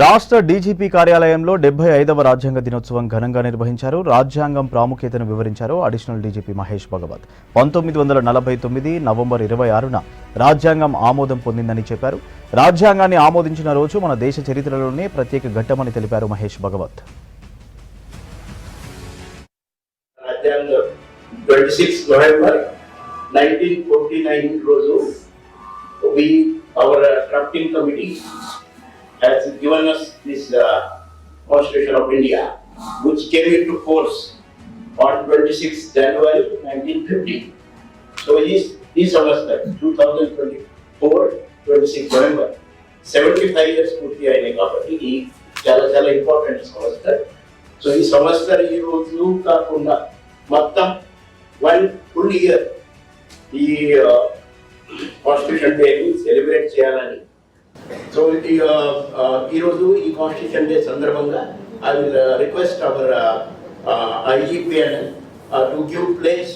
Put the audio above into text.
రాష్ట్ర డీజీపీ కార్యాలయంలో 75వ రాజ్యాంగ దినోత్సవం ఘనంగా నిర్వహించారు. రాజ్యాంగం ప్రాముఖ్యతను వివరించారు additional DGP Mahesh Bhagwat. 1949 November 26న రాజ్యాంగం ఆమోదం పొందిందని చెప్పారు. రాజ్యాంగాన్ని ఆమోదించిన రోజు మన దేశ చరిత్రలోనే ప్రత్యేక ఘట్టమని తెలిపారు మహేష్ భగవత్. 26 November 1949 రోజు our drafting committee has given us this Constitution of India, which came into force on 26 January 1950. So this semester 2024 26 November 75 years పూర్తి అయినాయి కాబట్టి ఈ చాలా ఇంపార్టెంట్ semester. సో ఈ semester ఈ రోజు కాకుండా మొత్తం 1 full year ఈ కాన్స్టిట్యూషన్ డే సెలబ్రేట్ చేయాలని. సో ఈ రోజు ఈ కాన్స్టిట్యూషన్ డే సందర్భంగా I will request our IGPN to give place